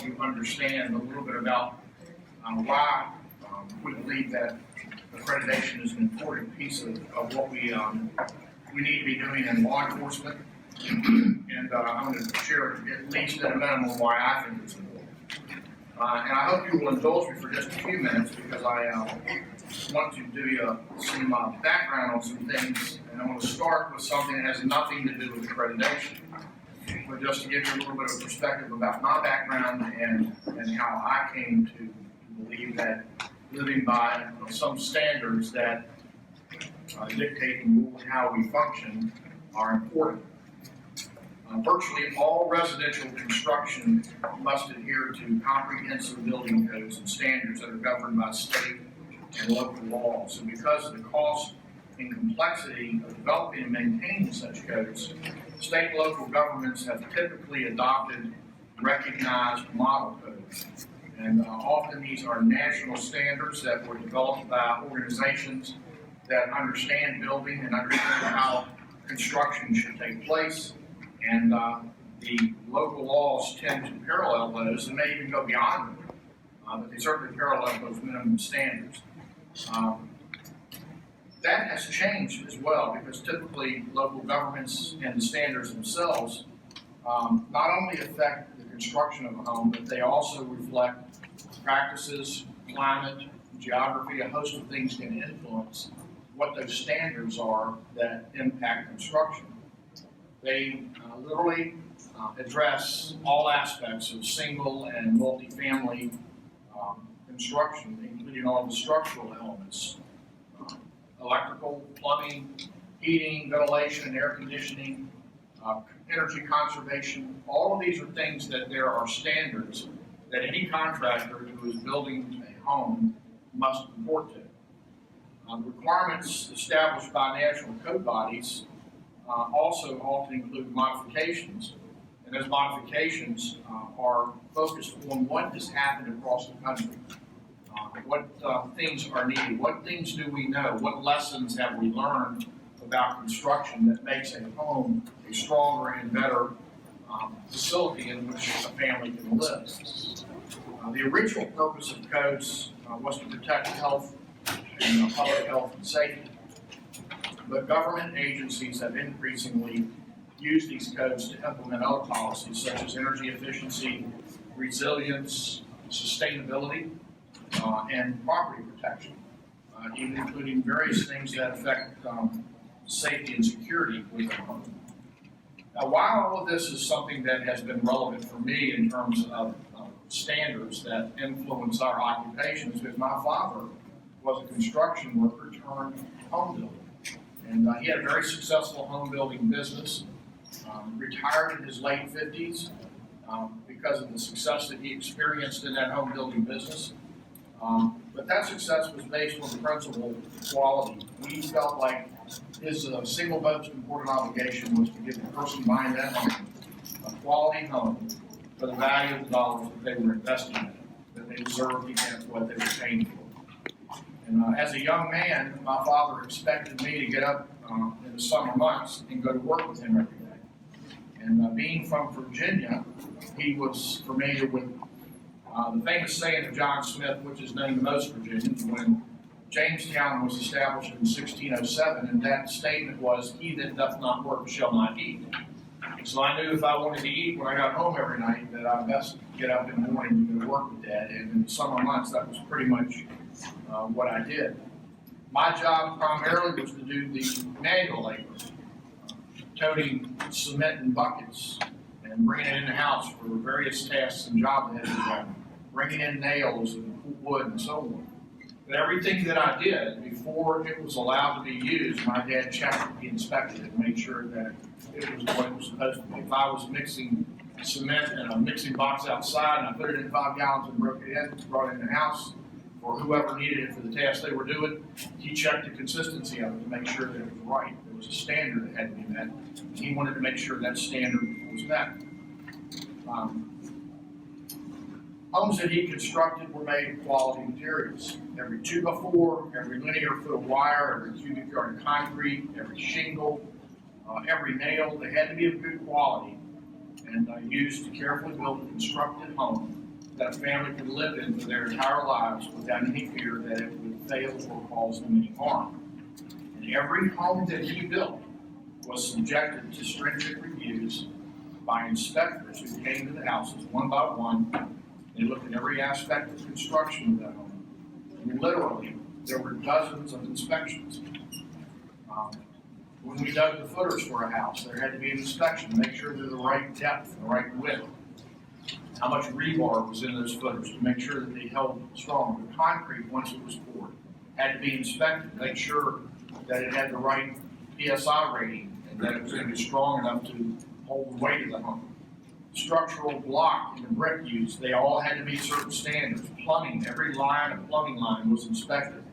you understand a little bit about why we believe that accreditation is an important piece of what we need to be doing in law enforcement. And I'm going to share at least at a minimum why I think it's important. And I hope you will indulge me for just a few minutes because I want to do you some background on some things. And I'm going to start with something that has nothing to do with accreditation. But just to give you a little bit of perspective about my background and how I came to believe that living by some standards that dictate and rule how we function are important. Virtually all residential construction must adhere to comprehensive building codes and standards that are governed by state and local laws. And because of the cost and complexity of developing and maintaining such codes, state and local governments have typically adopted recognized model codes. And often these are national standards that were developed by organizations that understand building and understand how construction should take place. And the local laws tend to parallel those and may even go beyond them, but they certainly parallel those minimum standards. That has changed as well because typically local governments and the standards themselves not only affect the construction of a home, but they also reflect practices, climate, geography, a host of things can influence what those standards are that impact construction. They literally address all aspects of single and multifamily construction, including all the structural elements, electrical, plumbing, heating, ventilation, air conditioning, energy conservation. All of these are things that there are standards that any contractor who is building a home must comport to. Requirements established by national code bodies also often include modifications, and those modifications are focused on what has happened across the country. What things are needed, what things do we know, what lessons have we learned about construction that makes a home a stronger and better facility in which a family can live. The original purpose of codes was to protect health and public health and safety. But government agencies have increasingly used these codes to implement other policies such as energy efficiency, resilience, sustainability, and property protection, even including various things that affect safety and security within a home. Now, why all of this is something that has been relevant for me in terms of standards that influence our occupation is because my father was a construction worker turned home builder. And he had a very successful home building business, retired in his late 50s because of the success that he experienced in that home building business. But that success was based on the principle of quality. He felt like his single most important obligation was to give the person buying that home a quality home for the value of the dollars that they were investing in it, that they deserved to get what they were paying for. And as a young man, my father expected me to get up in the summer months and go to work with him every day. And being from Virginia, he was familiar with the famous saying of John Smith, which is known to most Virginians, when Jamestown was established in 1607, and that statement was, "He that doth not work shall not eat." So I knew if I wanted to eat when I got home every night that I best get up in the morning to go to work with Dad. And in the summer months, that was pretty much what I did. My job primarily was to do the manual labor, toting cement in buckets and bringing it in the house for various tasks and jobs that had to be done, bringing in nails and wood and so on. But everything that I did before it was allowed to be used, my dad checked it, he inspected it, and made sure that it was what it was supposed to be. If I was mixing cement in a mixing box outside and I put it in 5 gallons and broke it in, brought it in the house, or whoever needed it for the task they were doing, he checked the consistency of it to make sure that it was right. There was a standard that had to be met. He wanted to make sure that standard was met. Homes that he constructed were made of quality materials. Every 2x4, every linear foot of wire, every cubic yard of concrete, every shingle, every nail, they had to be of good quality and used to carefully build a constructed home that a family could live in for their entire lives without any fear that it would fail or cause them any harm. And every home that he built was subjected to stringent reviews by inspectors who came to the houses one by one. They looked at every aspect of construction of that home. And literally, there were dozens of inspections. When we dug the footers for a house, there had to be an inspection to make sure they're the right depth and the right width. How much rebar was in those footers to make sure that they held strong. The concrete, once it was poured, had to be inspected to make sure that it had the right PSI rating and that it was going to be strong enough to hold the weight of the home. Structural block and the brick used, they all had to meet certain standards. Plumbing, every line of plumbing line was inspected.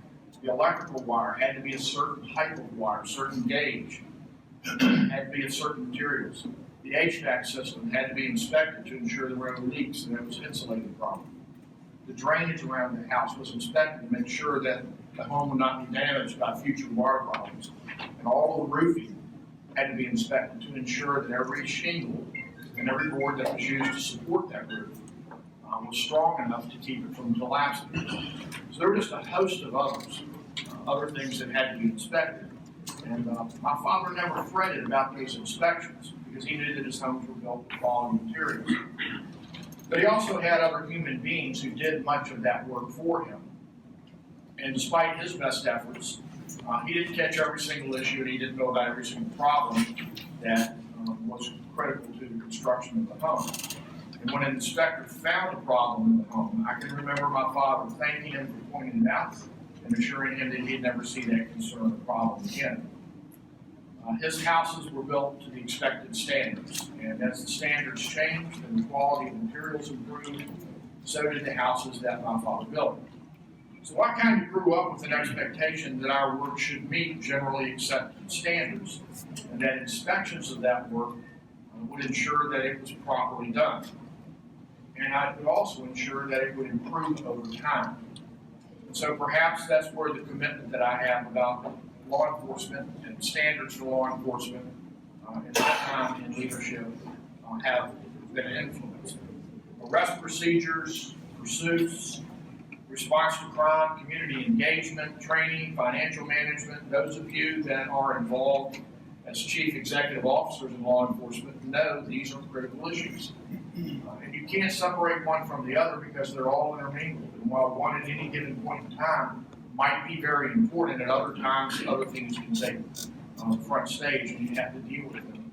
The electrical wire had to be a certain type of wire, certain gauge, had to be of certain materials. The HVAC system had to be inspected to ensure there were no leaks and it was insulated properly. The drainage around the house was inspected to make sure that the home would not be damaged by future water problems. And all the roofing had to be inspected to ensure that every shingle and every board that was used to support that roof was strong enough to keep it from collapsing. So there were just a host of other things that had to be inspected. And my father never fretted about those inspections because he knew that his homes were built with quality materials. But he also had other human beings who did much of that work for him. And despite his best efforts, he didn't catch every single issue and he didn't know about every single problem that was critical to the construction of the home. And when an inspector found a problem in the home, I can remember my father thanking him for pointing it out and assuring him that he'd never see that concern or problem again. His houses were built to the expected standards, and as the standards changed and the quality of materials improved, so did the houses that my father built. So I kind of grew up with an expectation that our work should meet generally accepted standards, and that inspections of that work would ensure that it was properly done. And I would also ensure that it would improve over time. And so perhaps that's where the commitment that I have about law enforcement and standards for law enforcement in my time in leadership have been influenced. Arrest procedures, pursuits, response to crime, community engagement, training, financial management. Those of you that are involved as chief executive officers in law enforcement know these are critical issues. And you can't separate one from the other because they're all intermingled. And while one at any given point in time might be very important, at other times other things can take front stage and you have to deal with them.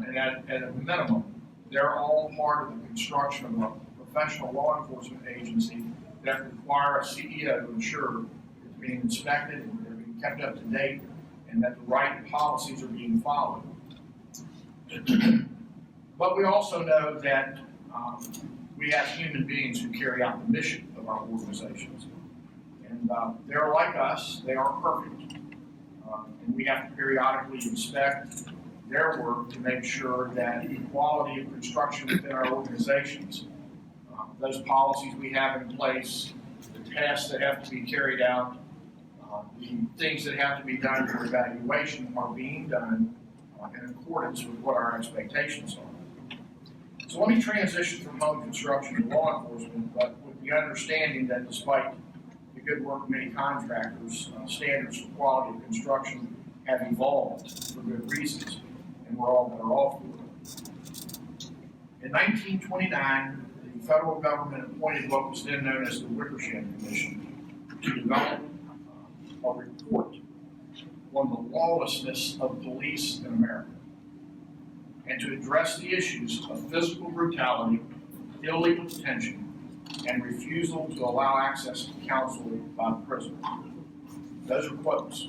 And at a minimum, they're all part of the construction of a professional law enforcement agency that require a CEO to ensure it's being inspected and they're being kept up to date and that the right policies are being followed. But we also know that we have human beings who carry out the mission of our organizations. And they're like us, they aren't perfect. And we have to periodically inspect their work to make sure that the quality of construction within our organizations, those policies we have in place, the tasks that have to be carried out, the things that have to be done for evaluation are being done in accordance with what our expectations are. So let me transition from home construction to law enforcement, but with the understanding that despite the good work of many contractors, standards for quality of construction have evolved for good reasons, and we're all better off for it. In 1929, the federal government appointed what was then known as the Wickersham Commission to develop a report on the lawlessness of police in America and to address the issues of physical brutality, illegal detention, and refusal to allow access to counsel by the prisoner. Those are quotes.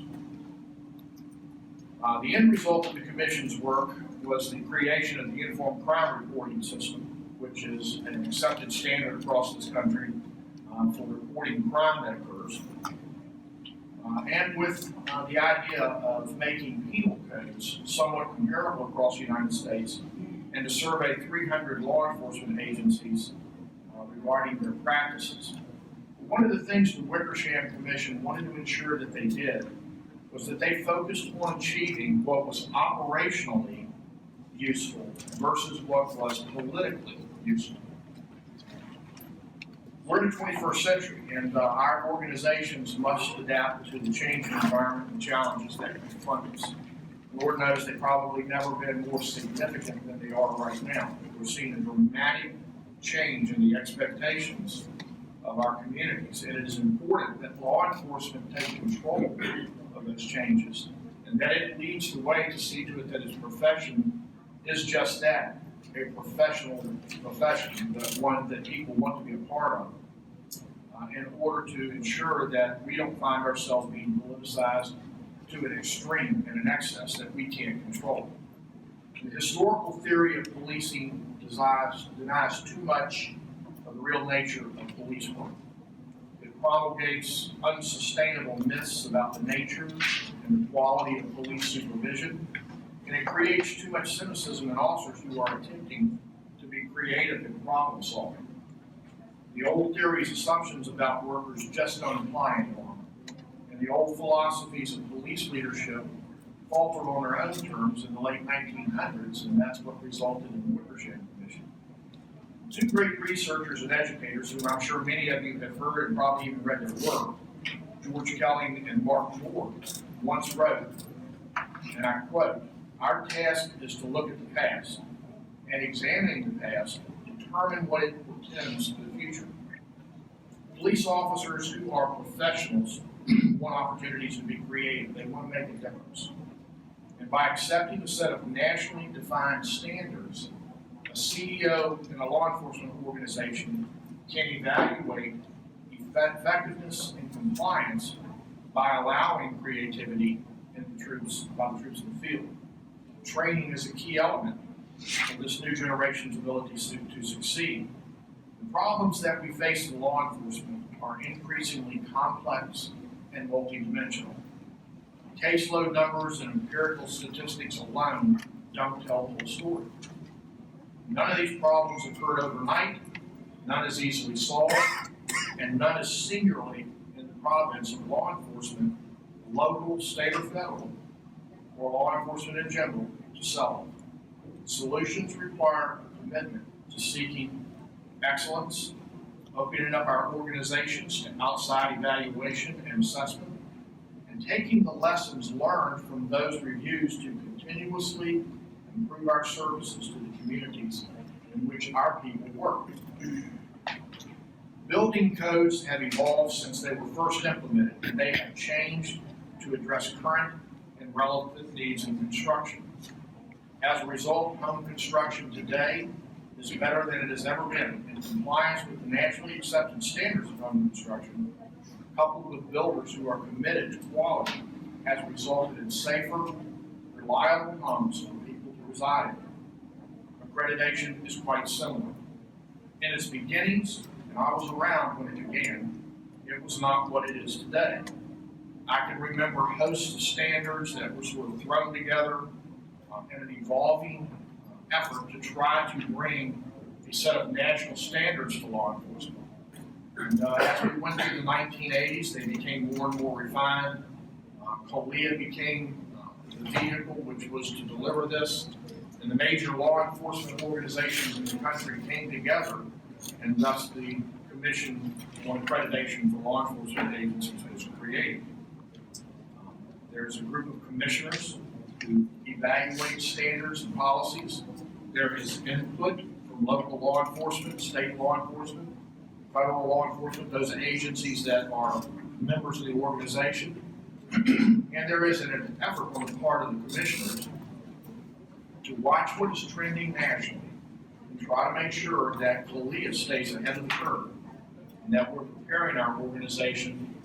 The end result of the Commission's work was the creation of the Uniform Crime Reporting System, which is an accepted standard across this country for reporting crime that occurs. And with the idea of making penal codes somewhat comparable across the United States and to survey 300 law enforcement agencies regarding their practices. One of the things the Wickersham Commission wanted to ensure that they did was that they focused on achieving what was operationally useful versus what was politically useful. We're in the 21st century, and our organizations must adapt to the changing environment and challenges that confront us. Lord knows they've probably never been more significant than they are right now. We're seeing a dramatic change in the expectations of our communities, and it is important that law enforcement take control of those changes, and that it leads the way to see to it that its profession is just that, a professional profession, but one that people want to be a part of, in order to ensure that we don't find ourselves being politicized to an extreme and an excess that we can't control. The historical theory of policing denies too much of the real nature of police work. It promulgates unsustainable myths about the nature and the quality of police supervision, and it creates too much cynicism in officers who are attempting to be creative in problem solving. The old theory's assumptions about workers just don't apply anymore, and the old philosophies of police leadership faltered on their own terms in the late 1900s, and that's what resulted in the Accreditation Commission. Two great researchers and educators, who I'm sure many of you have heard and probably even read their work, George Kelly and Mark Moore, once wrote, and I quote, "Our task is to look at the past, and examining the past, determine what it portends for the future. Police officers who are professionals want opportunities to be creative. They want to make a difference. And by accepting a set of nationally defined standards, a CEO in a law enforcement organization can evaluate effectiveness and compliance by allowing creativity by the troops in the field. Training is a key element of this new generation's ability to succeed. The problems that we face in law enforcement are increasingly complex and multidimensional. Caseload numbers and empirical statistics alone don't tell the whole story. None of these problems occurred overnight, none is easily solved, and none is singularly in the province of law enforcement, local, state, or federal, or law enforcement in general, to solve. Solutions require a commitment to seeking excellence, opening up our organizations to outside evaluation and assessment, and taking the lessons learned from those reviews to continuously improve our services to the communities in which our people work. Building codes have evolved since they were first implemented, and they have changed to address current and relevant needs in construction. As a result, home construction today is better than it has ever been in compliance with the nationally accepted standards of home construction, coupled with builders who are committed to quality, has resulted in safer, reliable homes for people to reside in. Accreditation is quite similar. In its beginnings, and I was around when it began, it was not what it is today. I can remember hosts of standards that were sort of thrown together in an evolving effort to try to bring a set of national standards to law enforcement. And as we went through the 1980s, they became more and more refined. CALEA became the vehicle which was to deliver this, and the major law enforcement organizations in the country came together, and thus the Commission on Accreditation for Law Enforcement Agencies was created. There's a group of commissioners who evaluate standards and policies. There is input from local law enforcement, state law enforcement, federal law enforcement, those agencies that are members of the organization. And there is an effort on the part of the commissioners to watch what is trending nationally and try to make sure that CALEA stays ahead of the curve and that we're preparing our organization,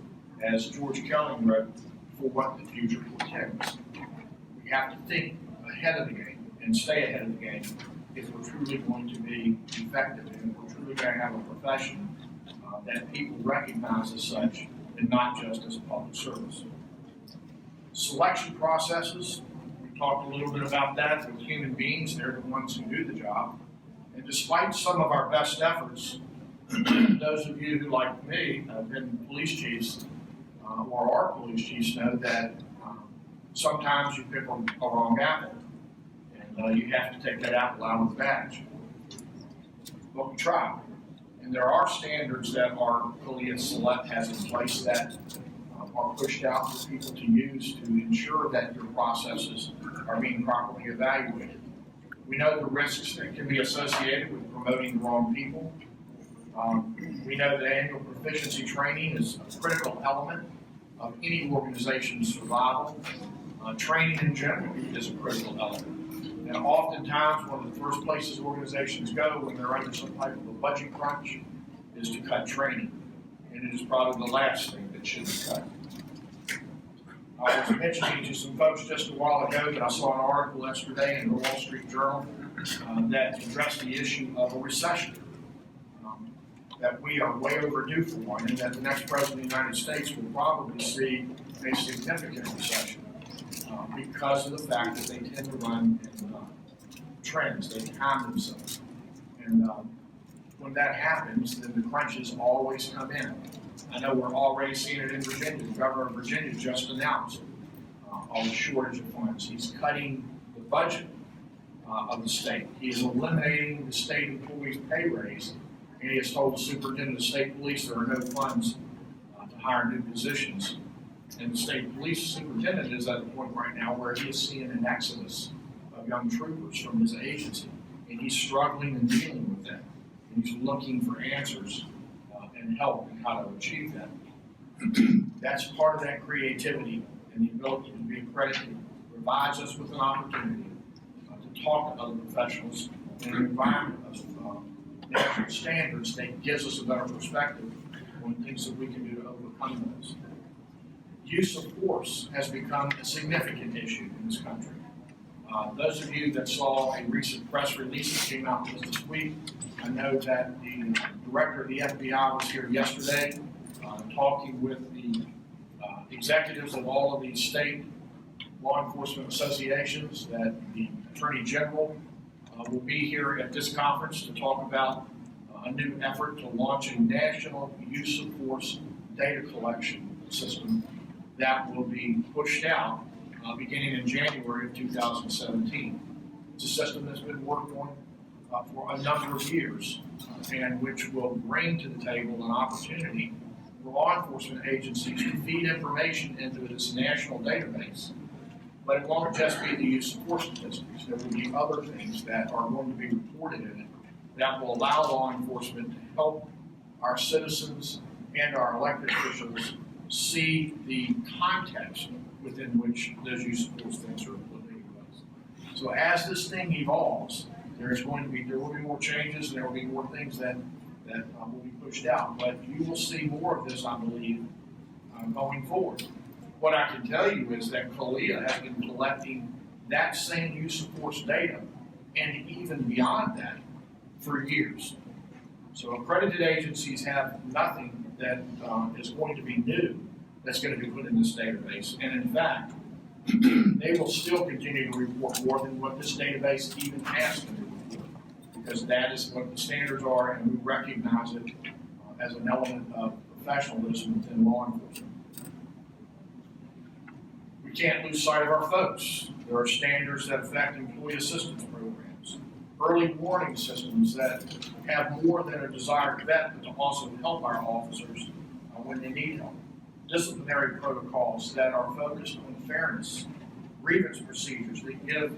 as George Kelly wrote, for what the future portends. We have to think ahead of the game and stay ahead of the game if we're truly going to be effective and if we're truly going to have a profession that people recognize as such and not just as a public service. Selection processes, we talked a little bit about that with human beings. They're the ones who do the job. And despite some of our best efforts, those of you who, like me, have been police chiefs or are police chiefs know that sometimes you pick a wrong apple, and you have to take that apple out of the batch. But we try, And there are standards that our CALEA Select has in place that are pushed out for people to use to ensure that your processes are being properly evaluated. We know the risks that can be associated with promoting the wrong people. We know that annual proficiency training is a critical element of any organization's survival. Training in general is a critical element. And oftentimes, one of the first places organizations go when they're under some type of a budget crunch is to cut training. And it is probably the last thing that should be cut. I was mentioning to some folks just a while ago that I saw an article yesterday in the Wall Street Journal that addressed the issue of a recession. That we are way overdue for one, and that the next president of the United States will probably see a significant recession because of the fact that they tend to run in trends, they time themselves. And when that happens, then the crunches always come in. I know we're already seeing it in Virginia. The governor of Virginia just announced all the shortage of funds. He's cutting the budget of the state. He is eliminating the state employees' pay raise. And he has told the superintendent of state police there are no funds to hire new positions. And the state police superintendent is at a point right now where he is seeing an exodus of young troopers from his agency. And he's struggling and dealing with that. And he's looking for answers and help in how to achieve that. That's part of that creativity and the ability to be accredited provides us with an opportunity to talk to other professionals in an environment of national standards that gives us a better perspective on things that we can do to overcome those. Use of force has become a significant issue in this country. Those of you that saw a recent press release that came out just this week, I know that the director of the FBI was here yesterday talking with the executives of all of these state law enforcement associations, that the Attorney General will be here at this conference to talk about a new effort to launch a national use of force data collection system that will be pushed out beginning in January of 2017. It's a system that's been worked on for a number of years and which will bring to the table an opportunity for law enforcement agencies to feed information into this national database. But it won't just be the use of force statistics. There will be other things that are going to be reported in it that will allow law enforcement to help our citizens and our elected officials see the context within which those use of force things are taking place. So as this thing evolves, there will be more changes and there will be more things that will be pushed out. But you will see more of this, I believe, going forward. What I can tell you is that CALEA has been collecting that same use of force data and even beyond that for years. So accredited agencies have nothing that is going to be new that's going to be put in this database. And in fact, they will still continue to report more than what this database even asks them to report, because that is what the standards are, and we recognize it as an element of professionalism within law enforcement. We can't lose sight of our folks. There are standards that affect employee assistance programs, early warning systems that have more than a desired vet, but to also help our officers when they need help. Disciplinary protocols that are focused on fairness, grievance procedures that give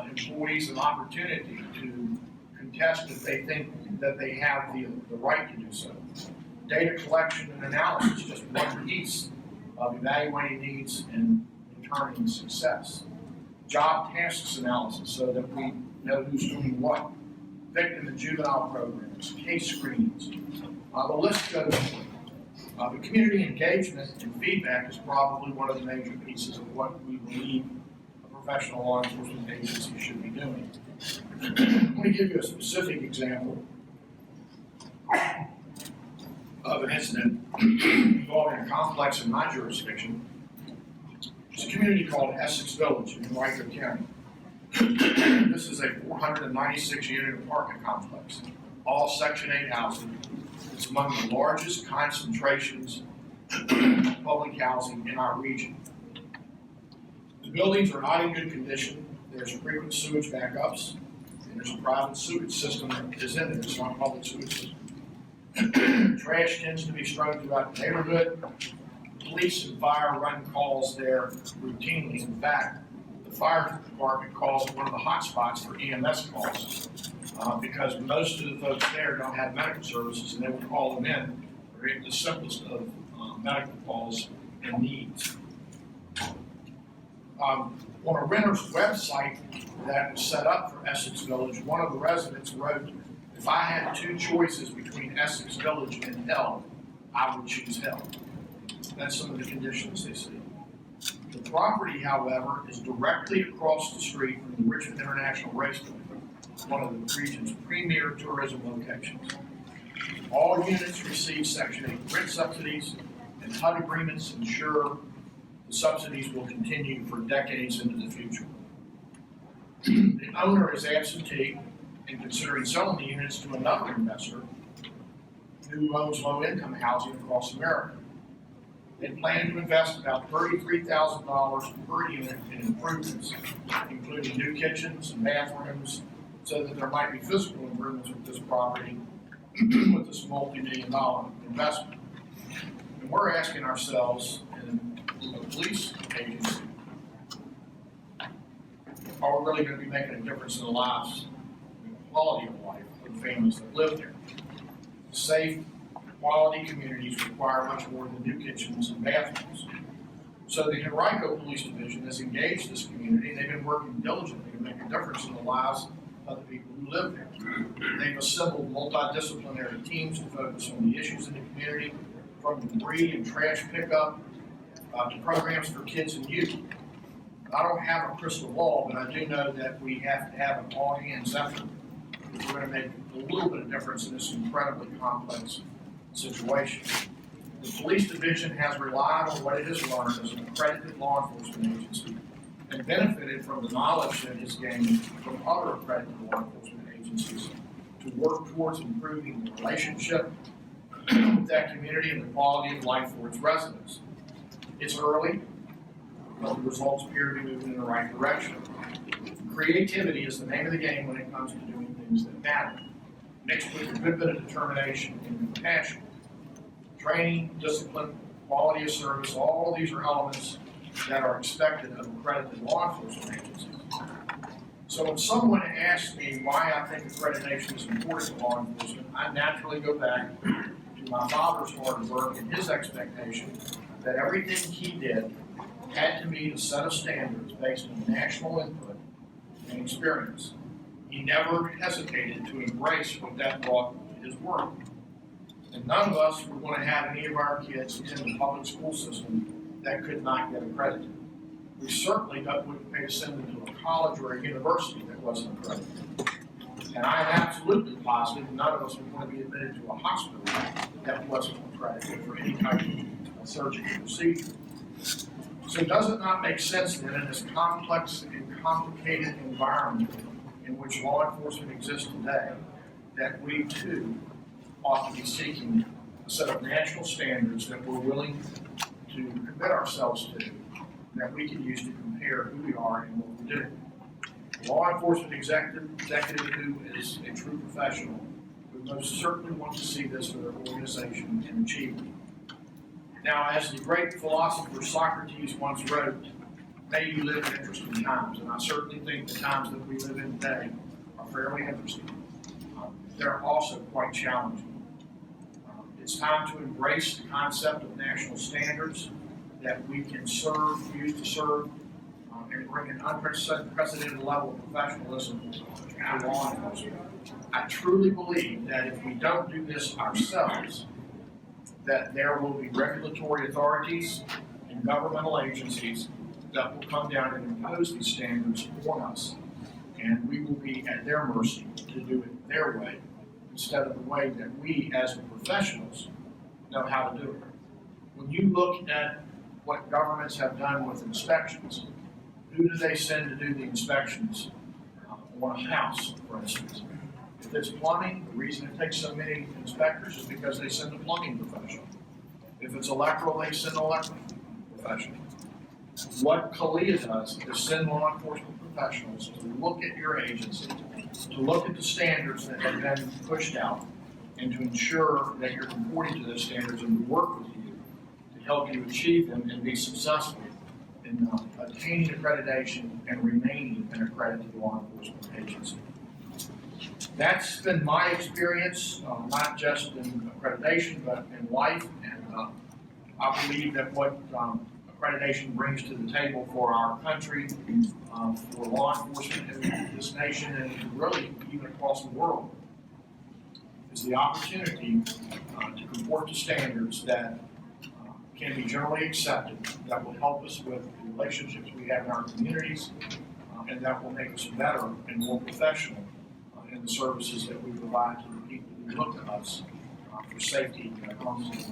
employees an opportunity to contest if they think that they have the right to do so. Data collection and analysis, just one piece of evaluating needs and determining success. Job tasks analysis so that we know who's doing what. Victim and juvenile programs, case screenings. The list goes on. The community engagement and feedback is probably one of the major pieces of what we believe a professional law enforcement agency should be doing. I'm going to give you a specific example of an incident involving a complex in my jurisdiction. It's a community called Essex Village in Henrico County. This is a 496-unit apartment complex, all Section 8 housing. It's among the largest concentrations of public housing in our region. The buildings are not in good condition. There's frequent sewage backups, and there's a private sewage system that is in there. It's not a public sewage system. Trash tends to be strewn throughout the neighborhood. Police and fire run calls there routinely. In fact, the fire department calls it one of the hot spots for EMS calls because most of the folks there don't have medical services, and they will call them in for the simplest of medical calls and needs. On a renter's website that was set up for Essex Village, one of the residents wrote, "If I had two choices between Essex Village and hell, I would choose hell." That's some of the conditions they see. The property, however, is directly across the street from the Richmond International Raceway, one of the region's premier tourism locations. All units receive Section 8 rent subsidies, and HUD agreements ensure the subsidies will continue for decades into the future. The owner is absentee and considering selling the units to another investor who owns low-income housing across America. They plan to invest about $33,000 per unit in improvements, including new kitchens and bathrooms, so that there might be physical improvements with this property with this multi-million-dollar investment. And we're asking ourselves, in the police agency, are we really going to be making a difference in the lives and the quality of life of the families that live there? Safe, quality communities require much more than new kitchens and bathrooms. So the Henrico Police Division has engaged this community. They've been working diligently to make a difference in the lives of the people who live there. They've assembled multidisciplinary teams to focus on the issues in the community, from debris and trash pickup to programs for kids and youth. I don't have a crystal ball, but I do know that we have to have an all-hands effort if we're going to make a little bit of difference in this incredibly complex situation. The police division has relied on what it has learned as an accredited law enforcement agency and benefited from the knowledge that it has gained from other accredited law enforcement agencies to work towards improving the relationship with that community and the quality of life for its residents. It's early, but the results appear to be moving in the right direction. Creativity is the name of the game when it comes to doing things that matter, mixed with a good bit of determination and compassion. Training, discipline, quality of service, all of these are elements that are expected of accredited law enforcement agencies. So when someone asks me why I think accreditation is important to law enforcement, I naturally go back to my father's hard work and his expectation that everything he did had to meet a set of standards based on national input and experience. He never hesitated to embrace what that brought to his work. And none of us would want to have any of our kids in the public school system that could not get accredited. We certainly wouldn't pay to send them to a college or a university that wasn't accredited. And I'm absolutely positive none of us would want to be admitted to a hospital that wasn't accredited for any type of surgical procedure. So does it not make sense then in this complex and complicated environment in which law enforcement exists today that we too ought to be seeking a set of national standards that we're willing to commit ourselves to, that we can use to compare who we are and what we do. The law enforcement executive who is a true professional would most certainly want to see this for their organization and achieve it. Now, as the great philosopher Socrates once wrote, may you live in interesting times, and I certainly think the times that we live in today are fairly interesting. They're also quite challenging. It's time to embrace the concept of national standards that we can use to serve, and bring an unprecedented level of professionalism to law enforcement. I truly believe that if we don't do this ourselves, that there will be regulatory authorities and governmental agencies that will come down and impose these standards on us, and we will be at their mercy to do it their way instead of the way that we as the professionals know how to do it. When you look at what governments have done with inspections, who do they send to do the inspections on a house, for instance? If it's plumbing, the reason it takes so many inspectors is because they send a plumbing professional. If it's electrical, they send an electrical professional. What CALEA does is send law enforcement professionals to look at your agency, to look at the standards that have been pushed out, and to ensure that you're comporting to those standards and to work with you to help you achieve them and be successful in attaining accreditation and remaining an accredited law enforcement agency. That's been my experience, not just in accreditation, but in life, and I believe that what accreditation brings to the table for our country, for law enforcement in this nation, and really even across the world, is the opportunity to comport to standards that can be generally accepted, that will help us with the relationships we have in our communities, and that will make us better and more professional in the services that we provide to the people who look to us for safety in our homes.